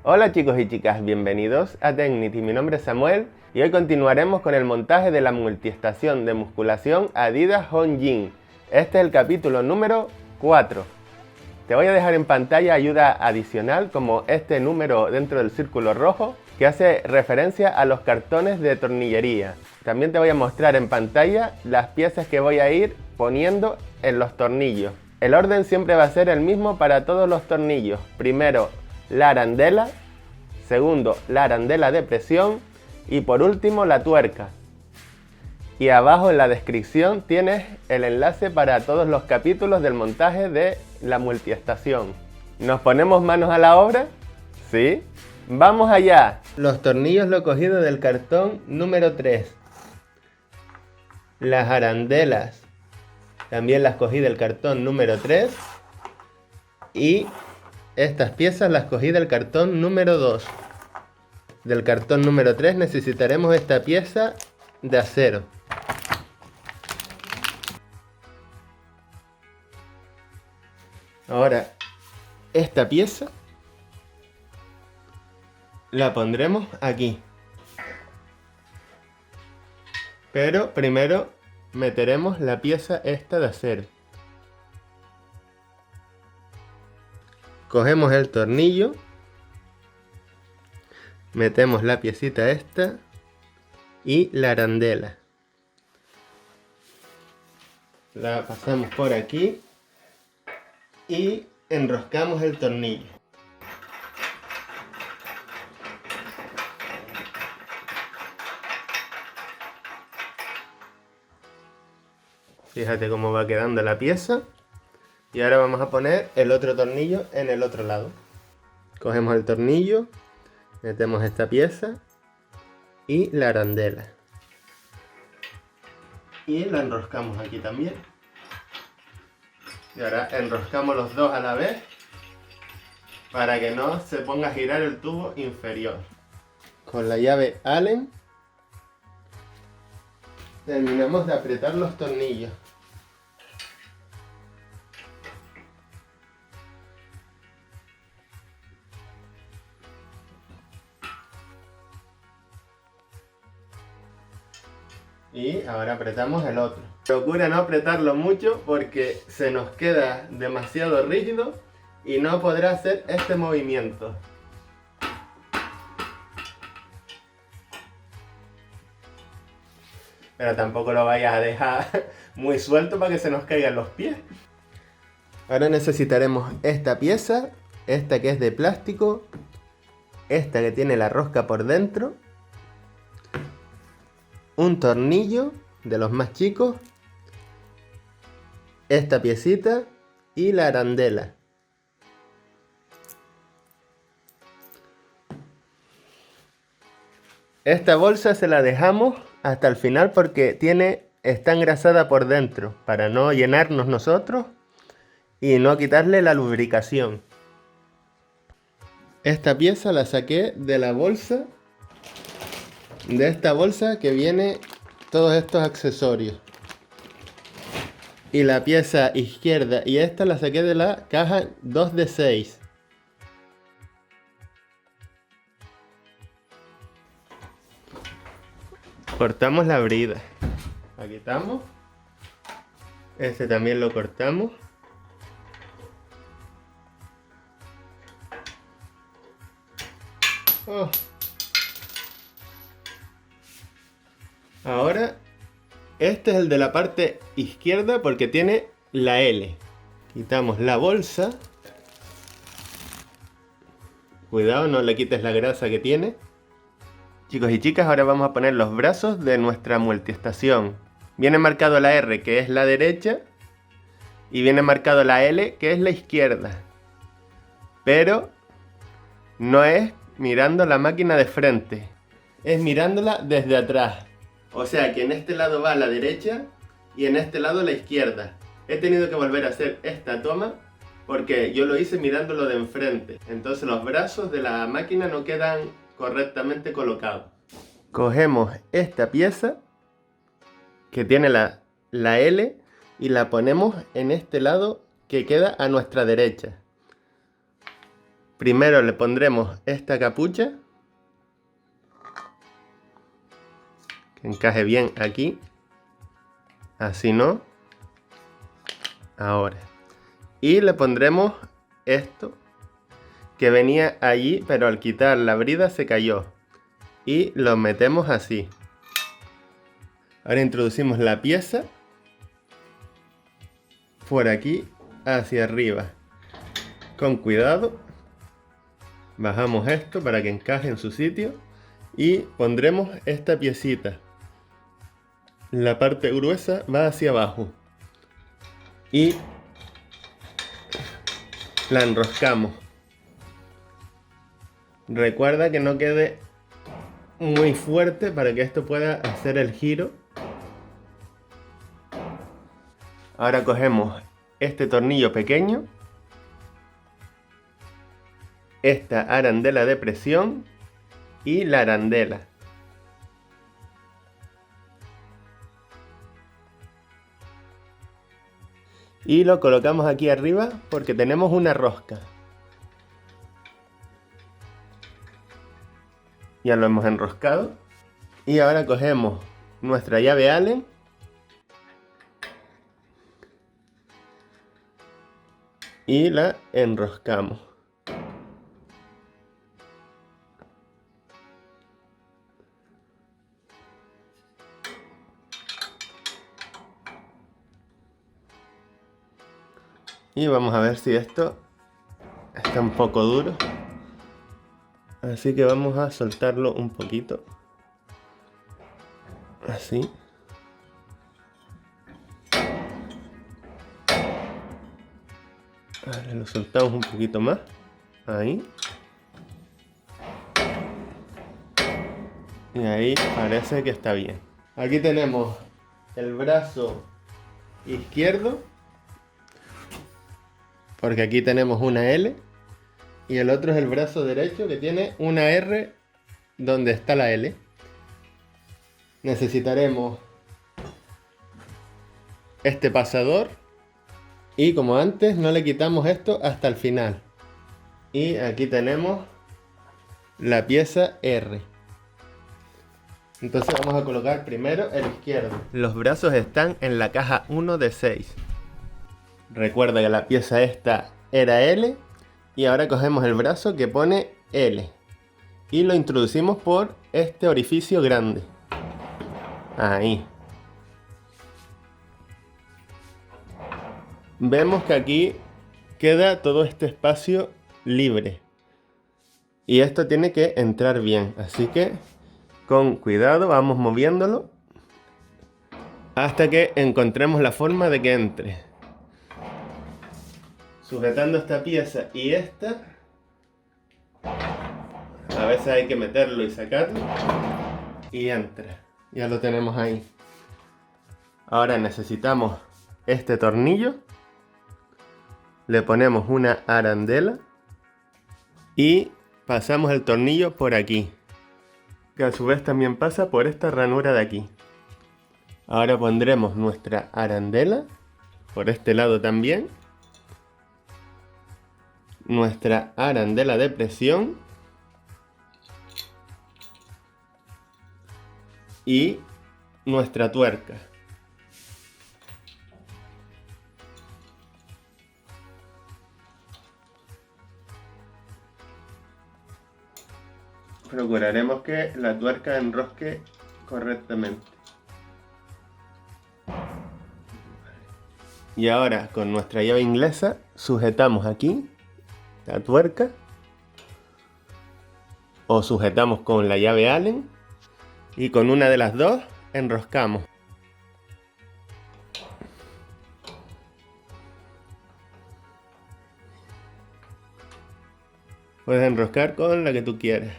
Hola chicos y chicas, bienvenidos a Tecnity. Mi nombre es Samuel y hoy continuaremos con el montaje de la multiestación de musculación Adidas Home Gym. Este es el capítulo número 4. Te voy a dejar en pantalla ayuda adicional como este número dentro del círculo rojo que hace referencia a los cartones de tornillería. También te voy a mostrar en pantalla las piezas que voy a ir poniendo en los tornillos. El orden siempre va a ser el mismo para todos los tornillos. Primero la arandela, segundo la arandela de presión y por último la tuerca. Y abajo en la descripción tienes el enlace para todos los capítulos del montaje de la multiestación. ¿Nos ponemos manos a la obra? ¿Sí? ¡Vamos allá! Los tornillos lo he cogido del cartón número 3. Las arandelas también las cogí del cartón número 3. Y estas piezas las cogí del cartón número 2. Del cartón número 3 necesitaremos esta pieza de acero. Ahora, esta pieza la pondremos aquí. Pero primero meteremos la pieza esta de acero. Cogemos el tornillo, metemos la piecita esta y la arandela. La pasamos por aquí y enroscamos el tornillo. Fíjate cómo va quedando la pieza. Y ahora vamos a poner el otro tornillo en el otro lado. Cogemos el tornillo, metemos esta pieza y la arandela. Y la enroscamos aquí también. Y ahora enroscamos los dos a la vez para que no se ponga a girar el tubo inferior. Con la llave Allen terminamos de apretar los tornillos. Y ahora apretamos el otro. Procura no apretarlo mucho porque se nos queda demasiado rígido y no podrá hacer este movimiento. Pero tampoco lo vayas a dejar muy suelto para que se nos caigan los pies. Ahora necesitaremos esta pieza, esta que es de plástico, esta que tiene la rosca por dentro, un tornillo de los más chicos, esta piecita y la arandela. Esta bolsa se la dejamos hasta el final porque está engrasada por dentro para no llenarnos nosotros y no quitarle la lubricación. Esta pieza la saqué de la bolsa, de esta bolsa que viene todos estos accesorios. Y la pieza izquierda y esta la saqué de la caja 2 de 6. Cortamos la brida. La quitamos. Este también lo cortamos. Oh. Ahora, este es el de la parte izquierda porque tiene la L. Quitamos la bolsa. Cuidado, no le quites la grasa que tiene. Chicos y chicas, ahora vamos a poner los brazos de nuestra multiestación. Viene marcado la R, que es la derecha, y viene marcado la L, que es la izquierda. Pero no es mirando la máquina de frente, es mirándola desde atrás. O sea que en este lado va la derecha y en este lado la izquierda. He tenido que volver a hacer esta toma porque yo lo hice mirándolo de enfrente. Entonces los brazos de la máquina no quedan correctamente colocados. Cogemos esta pieza que tiene la L y la ponemos en este lado que queda a nuestra derecha. Primero le pondremos esta capucha, que encaje bien aquí, así no, ahora. Y le pondremos esto, que venía allí, pero al quitar la brida se cayó. Y lo metemos así. Ahora introducimos la pieza por aquí hacia arriba. Con cuidado. Bajamos esto para que encaje en su sitio. Y pondremos esta piecita. La parte gruesa va hacia abajo. Y la enroscamos. Recuerda que no quede muy fuerte para que esto pueda hacer el giro. Ahora cogemos este tornillo pequeño, esta arandela de presión y la arandela. Y lo colocamos aquí arriba porque tenemos una rosca. Ya lo hemos enroscado. Y ahora cogemos nuestra llave Allen y la enroscamos. Y vamos a ver si esto está un poco duro. Así que vamos a soltarlo un poquito. Así. Ahora lo soltamos un poquito más. Ahí. Y ahí parece que está bien. Aquí tenemos el brazo izquierdo. Porque aquí tenemos una L. Y el otro es el brazo derecho que tiene una R donde está la L. Necesitaremos este pasador. Y como antes, no le quitamos esto hasta el final. Y aquí tenemos la pieza R. Entonces vamos a colocar primero el izquierdo. Los brazos están en la caja 1 de 6. Recuerda que la pieza esta era L. Y ahora cogemos el brazo que pone L. Y lo introducimos por este orificio grande. Ahí. Vemos que aquí queda todo este espacio libre. Y esto tiene que entrar bien. Así que con cuidado vamos moviéndolo hasta que encontremos la forma de que entre. Sujetando esta pieza y esta. A veces hay que meterlo y sacarlo. Y entra. Ya lo tenemos ahí. Ahora necesitamos este tornillo. Le ponemos una arandela. Y pasamos el tornillo por aquí. Que a su vez también pasa por esta ranura de aquí. Ahora pondremos nuestra arandela. Por este lado también. Nuestra arandela de presión. Y nuestra tuerca. Procuraremos que la tuerca enrosque correctamente. Y ahora con nuestra llave inglesa sujetamos aquí la tuerca. O sujetamos con la llave Allen. Y con una de las dos enroscamos. Puedes enroscar con la que tú quieras.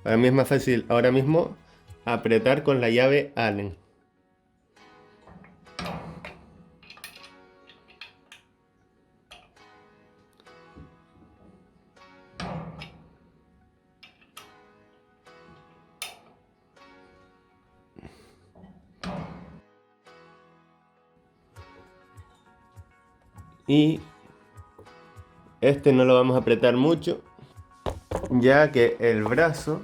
Para mí es más fácil ahora mismo apretar con la llave Allen. Y este no lo vamos a apretar mucho ya que el brazo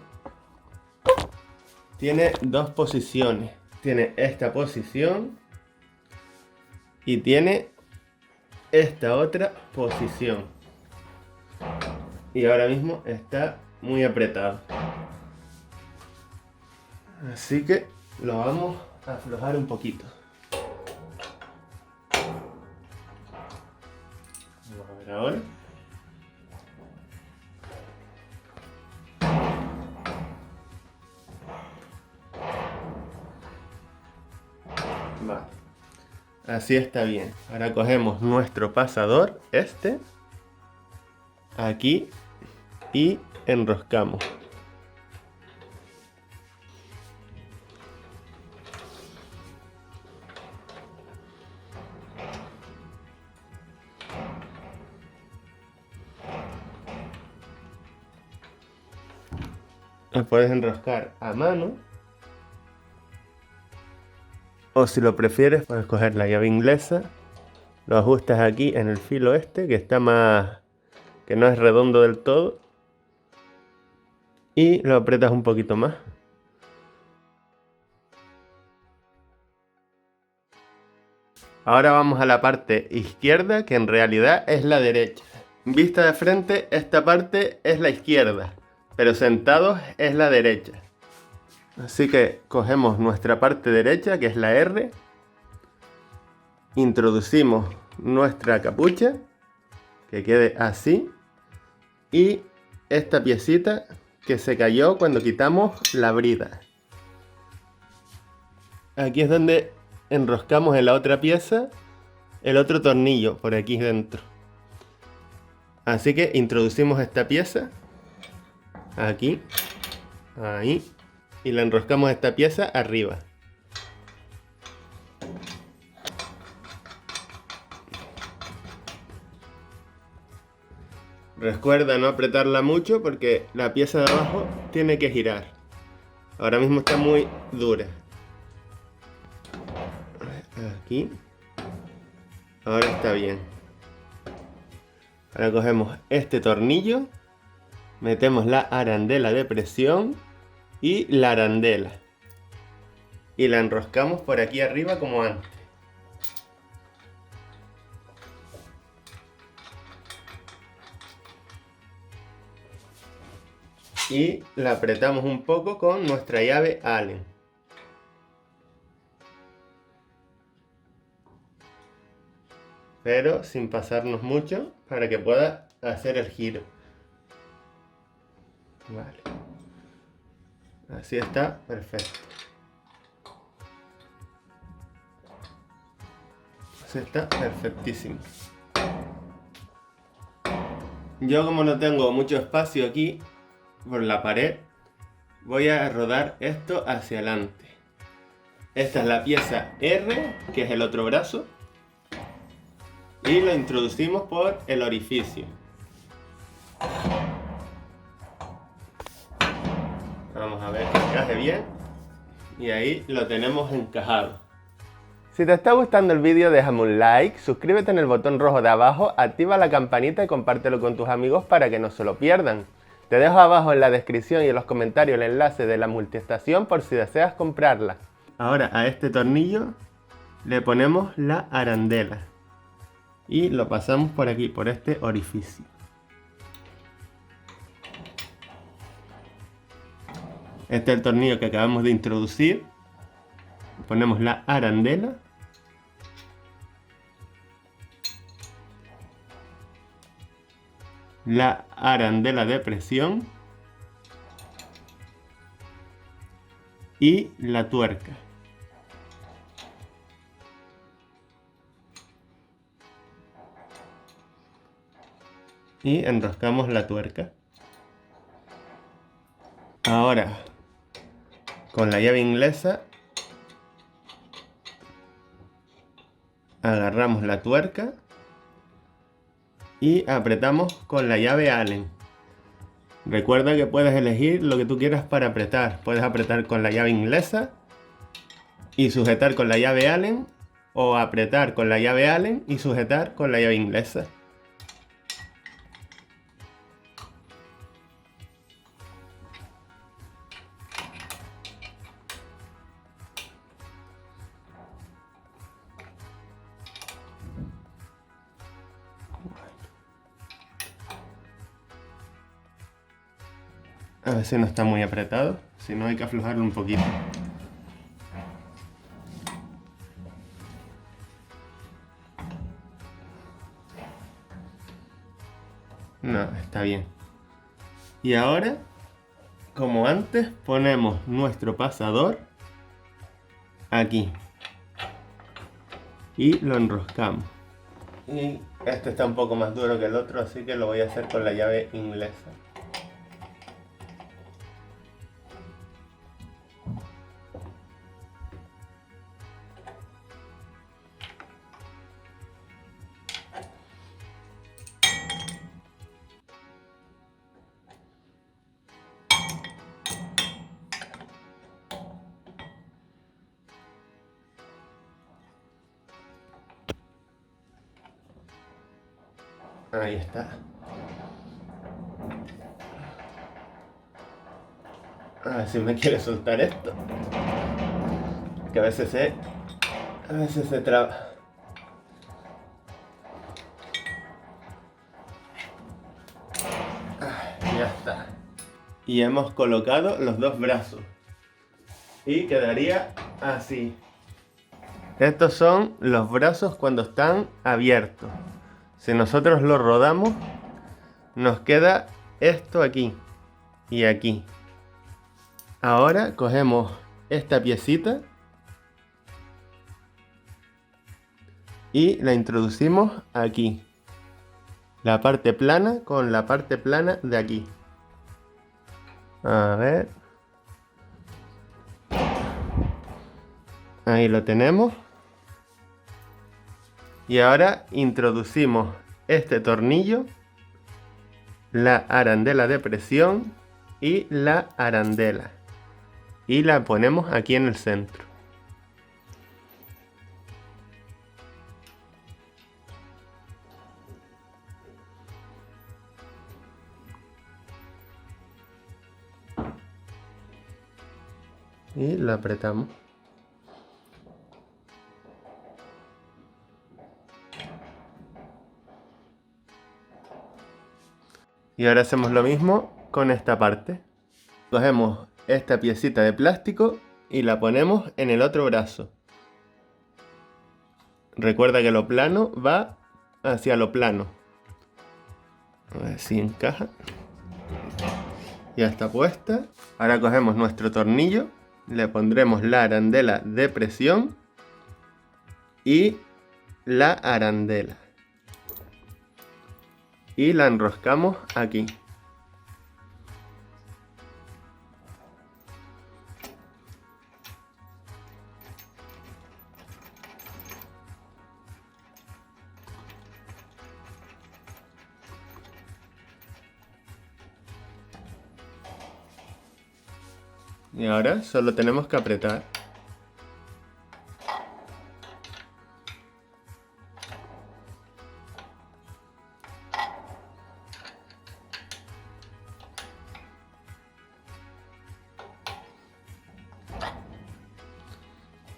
tiene dos posiciones. Tiene esta posición y tiene esta otra posición. Y ahora mismo está muy apretado. Así que lo vamos a aflojar un poquito. Vamos a ver ahora. Vale. Así está bien. Ahora cogemos nuestro pasador, aquí, y enroscamos. Lo puedes enroscar a mano, o si lo prefieres puedes coger la llave inglesa, lo ajustas aquí en el filo que está más, que no es redondo del todo, y lo aprietas un poquito más. Ahora vamos a la parte izquierda, que en realidad es la derecha. Vista de frente, esta parte es la izquierda, pero sentados es la derecha. Así que cogemos nuestra parte derecha, que es la R, introducimos nuestra capucha, que quede así, y esta piecita que se cayó cuando quitamos la brida. Aquí es donde enroscamos en la otra pieza el otro tornillo, por aquí dentro. Así que introducimos esta pieza aquí, ahí, y la enroscamos esta pieza arriba. Recuerda no apretarla mucho porque la pieza de abajo tiene que girar. Ahora mismo está muy dura. Aquí. Ahora está bien. Ahora cogemos este tornillo, metemos la arandela de presión y la arandela. Y la enroscamos por aquí arriba como antes. Y la apretamos un poco con nuestra llave Allen. Pero sin pasarnos mucho para que pueda hacer el giro. Vale. Así está perfecto. Así está perfectísimo. Yo, como no tengo mucho espacio aquí por la pared, voy a rodar esto hacia adelante. Esta es la pieza R, que es el otro brazo, y lo introducimos por el orificio. Vamos a ver que encaje bien, y ahí lo tenemos encajado. Si te está gustando el vídeo, déjame un like, suscríbete en el botón rojo de abajo, activa la campanita y compártelo con tus amigos para que no se lo pierdan. Te dejo abajo en la descripción y en los comentarios el enlace de la multiestación por si deseas comprarla. Ahora a este tornillo le ponemos la arandela y lo pasamos por aquí, por este orificio. Este es el tornillo que acabamos de introducir. Ponemos la arandela. La arandela de presión y la tuerca. Y enroscamos la tuerca. Ahora, con la llave inglesa, agarramos la tuerca y apretamos con la llave Allen. Recuerda que puedes elegir lo que tú quieras para apretar. Puedes apretar con la llave inglesa y sujetar con la llave Allen, o apretar con la llave Allen y sujetar con la llave inglesa. A ver si no está muy apretado, si no hay que aflojarlo un poquito. No, está bien. Y ahora, como antes, ponemos nuestro pasador aquí y lo enroscamos. Y este está un poco más duro que el otro, así que lo voy a hacer con la llave inglesa. Ahí está. A ver si me quiere soltar esto. Que a veces se traba. Ya está. Y hemos colocado los dos brazos. Y quedaría así. Estos son los brazos cuando están abiertos. Si nosotros lo rodamos, nos queda esto aquí y aquí. Ahora cogemos esta piecita y la introducimos aquí. La parte plana con la parte plana de aquí. A ver. Ahí lo tenemos. Y ahora introducimos este tornillo, la arandela de presión y la arandela. Y la ponemos aquí en el centro. Y la apretamos. Y ahora hacemos lo mismo con esta parte. Cogemos esta piecita de plástico y la ponemos en el otro brazo. Recuerda que lo plano va hacia lo plano. A ver si encaja. Ya está puesta. Ahora cogemos nuestro tornillo, le pondremos la arandela de presión y la arandela. Y la enroscamos aquí. Y ahora solo tenemos que apretar.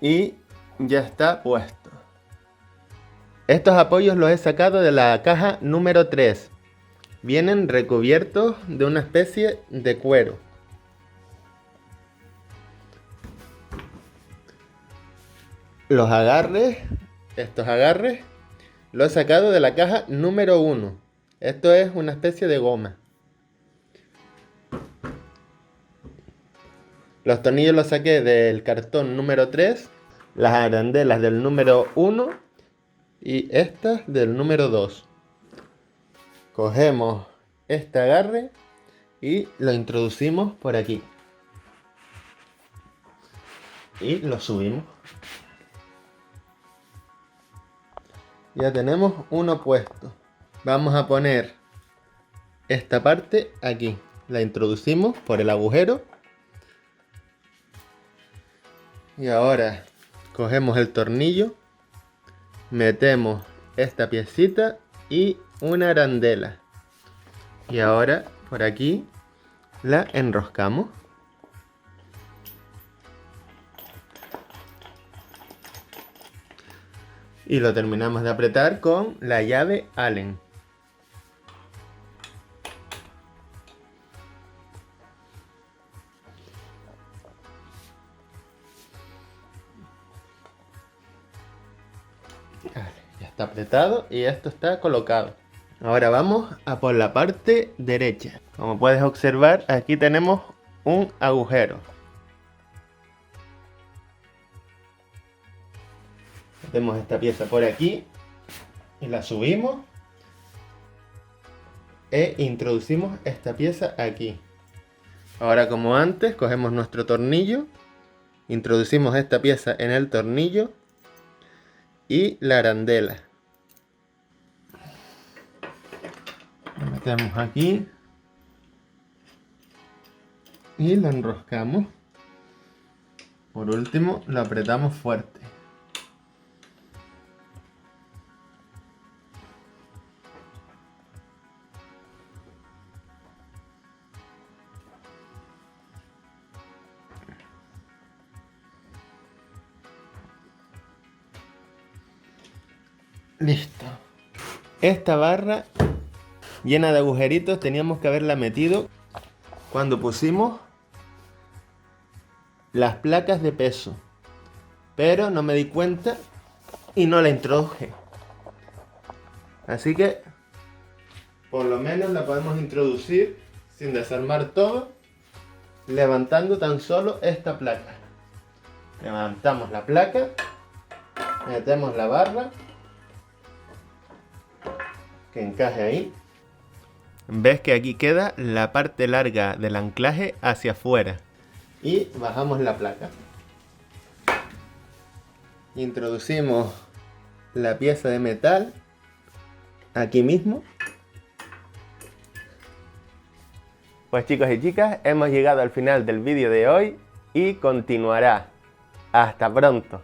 Y ya está puesto. Estos apoyos los he sacado de la caja número 3. Vienen recubiertos de una especie de cuero. Los agarres, estos agarres, los he sacado de la caja número 1. Esto es una especie de goma. Los tornillos los saqué del cartón número 3, las arandelas del número 1 y estas del número 2. Cogemos este agarre y lo introducimos por aquí. Y lo subimos. Ya tenemos uno puesto. Vamos a poner esta parte aquí. La introducimos por el agujero. Y ahora cogemos el tornillo, metemos esta piecita y una arandela. Y ahora por aquí la enroscamos. Y lo terminamos de apretar con la llave Allen. Vale, ya está apretado y esto está colocado. Ahora vamos a por la parte derecha. Como puedes observar, aquí tenemos un agujero. Metemos esta pieza por aquí y la subimos e introducimos esta pieza aquí. Ahora, como antes, cogemos nuestro tornillo, introducimos esta pieza en el tornillo y la arandela. Lo metemos aquí y lo enroscamos. Por último, lo apretamos fuerte. Listo. Esta barra llena de agujeritos teníamos que haberla metido cuando pusimos las placas de peso, pero no me di cuenta y no la introduje. Así que por lo menos la podemos introducir sin desarmar todo, levantando tan solo esta placa. Levantamos la placa, metemos la barra que encaje ahí. Ves que aquí queda la parte larga del anclaje hacia afuera. Y bajamos la placa. Introducimos la pieza de metal aquí mismo. Pues chicos y chicas, hemos llegado al final del vídeo de hoy y continuará. Hasta pronto.